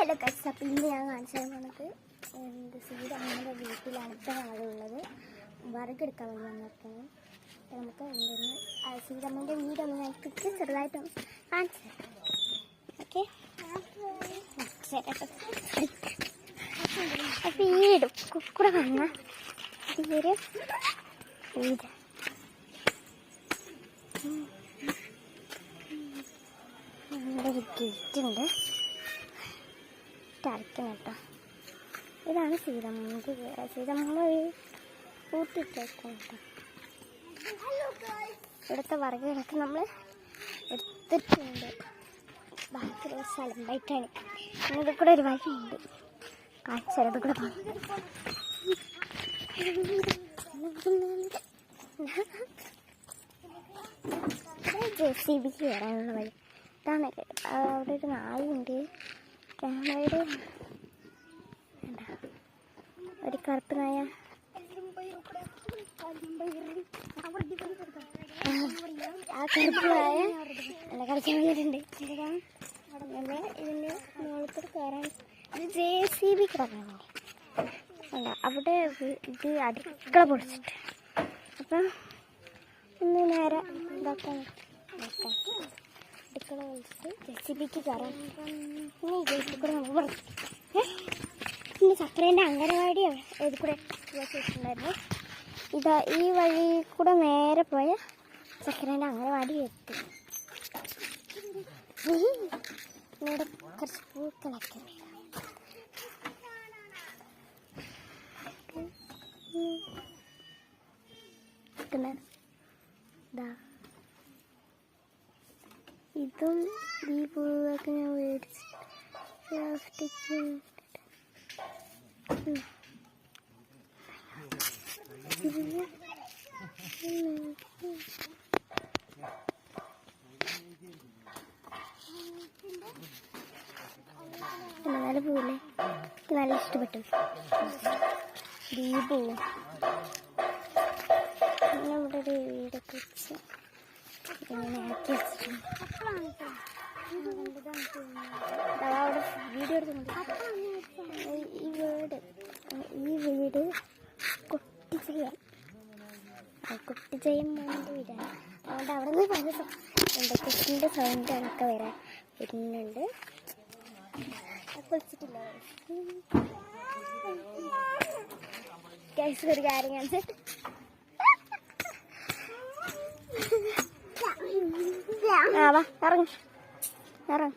Hello guys, അപ്പോൾ ഇന്ന് ഞാൻ കാണിച്ചു തന്നത് സീതമ്മയുടെ വീട്ടിലാണ് ഇപ്പോൾ ഞങ്ങളുള്ളത്. വിറകെടുക്കാൻ വേണ്ടി വന്നിരിക്കുന്നത്. നമുക്ക് എന്തെന്ന് സീതമ്മൻ്റെ വീടൊന്ന് ഞങ്ങൾക്ക് ചെറുതായിട്ടൊന്ന് കാണിച്ചു തരാം. ഓക്കെ, അപ്പോൾ വീട് കുക്കുറ കാണുന്ന ഈ ഒരു വീട് ഒരു ഗേറ്റുണ്ട്. അടയ്ക്കണം കേട്ടോ. ഇതാണ് സീതമ്മ കൂട്ടിട്ടേക്കും കേട്ടോ. ഇവിടുത്തെ വറകുകളൊക്കെ നമ്മൾ എടുത്തിട്ടുണ്ട്. ബാക്കിയുള്ള സ്ഥലം ബൈറ്റാണ്. ഇതിൽ കൂടെ ഒരു വഴിയുണ്ട്, കാഴ്ചത് കൂടെ പോകണം. JCB കയറാനുള്ള വഴി ഇതാണ്. അവിടെ ഒരു നായുണ്ട്. ക്യാമറയുടെ ഒരു കറുപ്പ് നായ. ആ കറുപ്പ് നായ നല്ല കളിക്കാൻ വന്നിട്ടുണ്ട്. ഇതിൻ്റെ മുകളിൽ കയറാൻ JCB കയറാൻ വേണ്ടി അല്ല, അവിടെ ഇത് അടുക്കള പൊളിച്ചിട്ട്. അപ്പം ഒന്ന് നേരെ ഇതാക്കാൻ അടുക്കള പൊളിച്ചിട്ട് JCBക്ക് കയറാൻ. പിന്നെ ഈ ഗേറ്റിൽ കൂടെ നമുക്ക് പറഞ്ഞു പിന്നെ ചക്രേൻ്റെ അംഗനവാടി ഏത് കൂടെ വെച്ചിട്ടുണ്ടായിരുന്നു. ഇതാ ഈ വഴി കൂടെ നേരെ പോയ ചക്രേൻ്റെ അംഗനവാടി എത്തി. ഇവിടെ കുറച്ച് പൂക്കളൊക്കെ ഇതും ഈ പൂവൊക്കെ ഞാൻ മേടിച്ചു. നല്ല പൂവില്ലേ, എനിക്ക് നല്ല ഇഷ്ടപ്പെട്ടു ഈ പൂവ്. പിന്നെ ഇവിടെ ഒരു വീടൊക്കെ വെച്ച് ഇങ്ങനെ ആക്കി വെച്ചിട്ടുണ്ട്. അവിടെ വീഡിയോ എടുക്കുന്നുണ്ട്. ഈ വീട് കുട്ടിച്ചെയ്യാൻ പോകുന്ന വീടാണ്. അതുകൊണ്ട് അവിടെ നിന്ന് പല കുട്ടിൻ്റെ സൗണ്ടൊക്കെ വരുന്നുണ്ട്. പൊളിച്ചിട്ടില്ല ഒരു കാര്യം കാണിച്ച് ഇറങ്ങും.